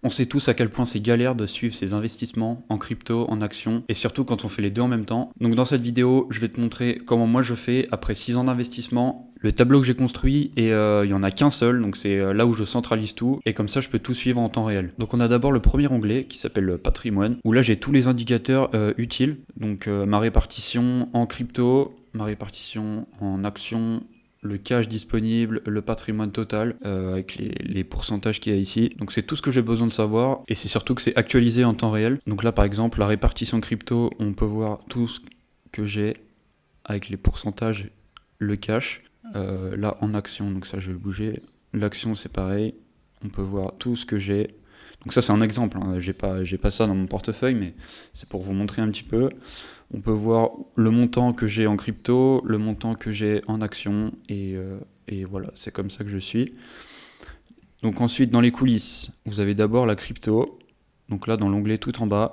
On sait tous à quel point c'est galère de suivre ses investissements en crypto, en actions, et surtout quand on fait les deux en même temps. Donc dans cette vidéo, je vais te montrer comment moi je fais après 6 ans d'investissement, le tableau que j'ai construit, et il n'y en a qu'un seul, donc c'est là où je centralise tout, et comme ça je peux tout suivre en temps réel. Donc on a d'abord le premier onglet qui s'appelle le patrimoine, où là j'ai tous les indicateurs utiles, donc ma répartition en crypto, ma répartition en actions, le cash disponible, le patrimoine total, avec les pourcentages qu'il y a ici. Donc c'est tout ce que j'ai besoin de savoir, et c'est surtout que c'est actualisé en temps réel. Donc là par exemple, la répartition crypto, on peut voir tout ce que j'ai avec les pourcentages, le cash. Là en action, donc ça je vais le bouger. L'action c'est pareil, on peut voir tout ce que j'ai. Donc ça c'est un exemple, hein. J'ai pas ça dans mon portefeuille, mais c'est pour vous montrer un petit peu. On peut voir le montant que j'ai en crypto, le montant que j'ai en action, et voilà, c'est comme ça que je suis. Donc ensuite, dans les coulisses, vous avez d'abord la crypto. Donc là, dans l'onglet tout en bas,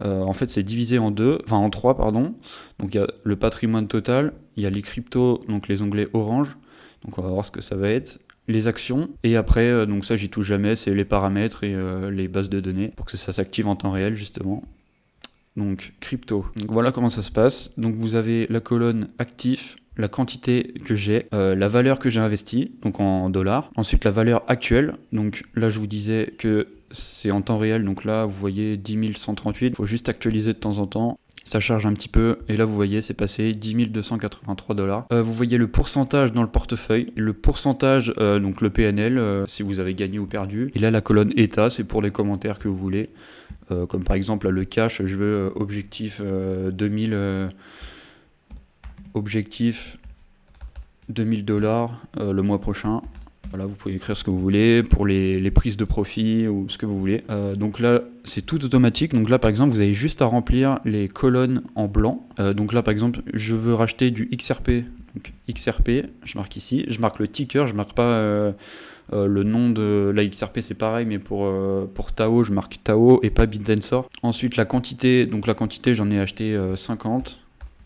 en fait, c'est divisé en trois, pardon. Donc il y a le patrimoine total, il y a les cryptos, donc les onglets orange. Donc on va voir ce que ça va être. Les actions, et après, donc ça j'y touche jamais, c'est les paramètres et les bases de données pour que ça s'active en temps réel justement. Donc crypto. Donc voilà comment ça se passe. Donc vous avez la colonne actif, la quantité que j'ai, la valeur que j'ai investie, donc en dollars. Ensuite la valeur actuelle. Donc là je vous disais que c'est en temps réel. Donc là vous voyez 10 138. Il faut juste actualiser de temps en temps. Ça charge un petit peu, et là vous voyez c'est passé 10 283 $. Vous voyez le pourcentage dans le portefeuille, le pourcentage, donc le PNL, si vous avez gagné ou perdu. Et là la colonne état, c'est pour les commentaires que vous voulez. Comme par exemple là, le cash, je veux objectif 2000 objectif 2000 $ le mois prochain. Voilà, vous pouvez écrire ce que vous voulez pour les prises de profit ou ce que vous voulez. Donc là, c'est tout automatique. Donc là, par exemple, vous avez juste à remplir les colonnes en blanc. Donc là, par exemple, je veux racheter du XRP. Donc XRP, je marque ici. Je marque le ticker, je marque pas le nom de la XRP, c'est pareil, mais pour Tao, je marque Tao et pas Bitensor. Ensuite, la quantité. Donc la quantité, j'en ai acheté 50.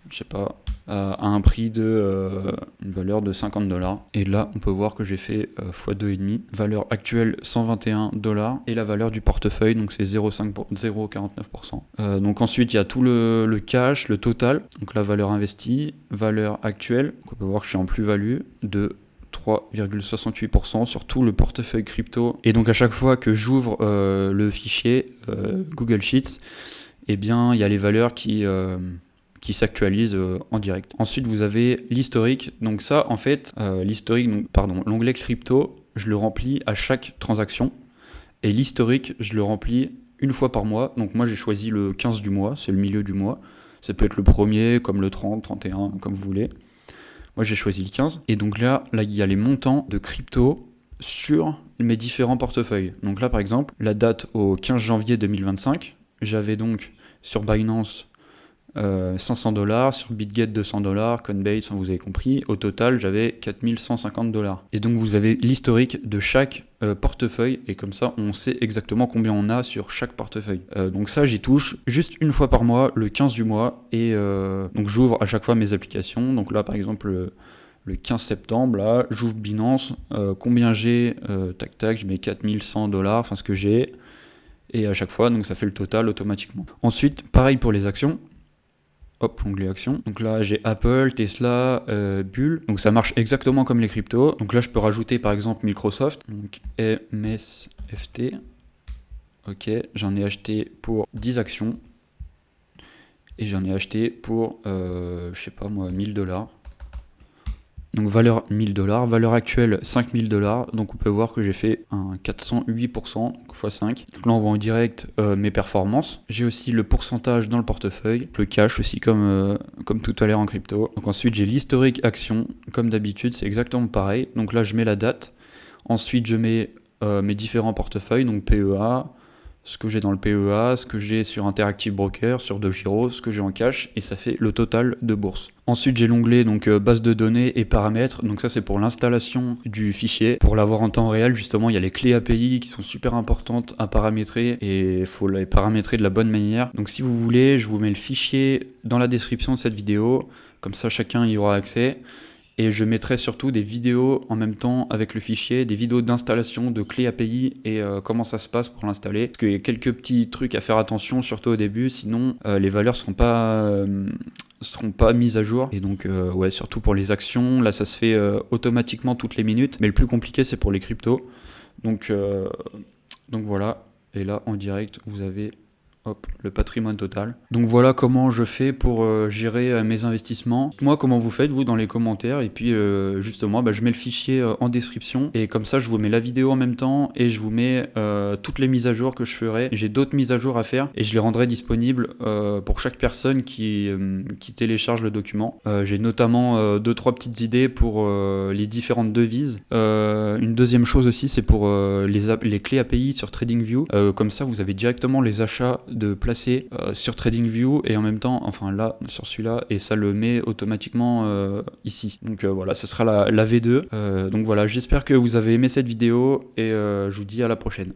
Je sais pas, à un prix de une valeur de 50 $. Et là, on peut voir que j'ai fait x2,5. Valeur actuelle 121 $. Et la valeur du portefeuille, donc c'est 0,49%. Donc ensuite, il y a tout le cash, le total. Donc la valeur investie, valeur actuelle. Donc on peut voir que je suis en plus-value de 3,68% sur tout le portefeuille crypto. Et donc à chaque fois que j'ouvre le fichier Google Sheets, eh bien, il y a les valeurs qui s'actualise en direct. Ensuite, vous avez l'historique. Donc ça, en fait, l'onglet crypto, je le remplis à chaque transaction. Et l'historique, je le remplis une fois par mois. Donc moi, j'ai choisi le 15 du mois, c'est le milieu du mois. Ça peut être le premier, comme le 30, 31, comme vous voulez. Moi, j'ai choisi le 15. Et donc là, il y a les montants de crypto sur mes différents portefeuilles. Donc là, par exemple, la date au 15 janvier 2025, j'avais donc sur Binance 500 $, sur BitGet 200 $, Coinbase, vous avez compris. Au total, j'avais 4150 $. Et donc, vous avez l'historique de chaque portefeuille, et comme ça, on sait exactement combien on a sur chaque portefeuille. Donc ça, j'y touche juste une fois par mois, le 15 du mois, et donc j'ouvre à chaque fois mes applications. Donc là, par exemple, le 15 septembre, là, j'ouvre Binance, combien j'ai, tac, je mets 4100 $, enfin ce que j'ai, et à chaque fois, donc ça fait le total automatiquement. Ensuite, pareil pour les actions. Hop, l'onglet action. Donc là, j'ai Apple, Tesla, Bull. Donc ça marche exactement comme les cryptos. Donc là, je peux rajouter par exemple Microsoft. Donc MSFT. Ok, j'en ai acheté pour 10 actions. Et j'en ai acheté pour, je sais pas moi, 1000 $. Donc valeur 1000 $, valeur actuelle 5000 $, donc on peut voir que j'ai fait un 408%, donc x5. Donc là on voit en direct mes performances. J'ai aussi le pourcentage dans le portefeuille, le cash aussi comme tout à l'heure en crypto. Donc ensuite j'ai l'historique action, comme d'habitude c'est exactement pareil. Donc là je mets la date, ensuite je mets mes différents portefeuilles, donc PEA, ce que j'ai dans le PEA, ce que j'ai sur Interactive Broker, sur DeGiro, ce que j'ai en cash, et ça fait le total de bourse. Ensuite, j'ai l'onglet donc base de données et paramètres. Donc ça, c'est pour l'installation du fichier. Pour l'avoir en temps réel, justement, il y a les clés API qui sont super importantes à paramétrer, et il faut les paramétrer de la bonne manière. Donc si vous voulez, je vous mets le fichier dans la description de cette vidéo. Comme ça, chacun y aura accès. Et je mettrai surtout des vidéos en même temps avec le fichier, des vidéos d'installation de clés API et comment ça se passe pour l'installer. Parce qu'il y a quelques petits trucs à faire attention, surtout au début, sinon les valeurs seront pas mises à jour. Et donc ouais, surtout pour les actions, là ça se fait automatiquement toutes les minutes, mais le plus compliqué c'est pour les cryptos. Donc voilà, et là en direct vous avez le patrimoine total. Donc voilà comment je fais pour gérer mes investissements. Moi, comment vous faites, vous, dans les commentaires. Et puis justement, je mets le fichier en description. Et comme ça, je vous mets la vidéo en même temps. Et je vous mets toutes les mises à jour que je ferai. J'ai d'autres mises à jour à faire. Et je les rendrai disponibles pour chaque personne qui télécharge le document. J'ai notamment 2-3 petites idées pour les différentes devises. Une deuxième chose aussi, c'est pour les clés API sur TradingView. Comme ça, vous avez directement les achats de placer sur TradingView et en même temps, enfin là, sur celui-là, et ça le met automatiquement ici. Donc voilà, ce sera la V2. Donc voilà, j'espère que vous avez aimé cette vidéo et je vous dis à la prochaine.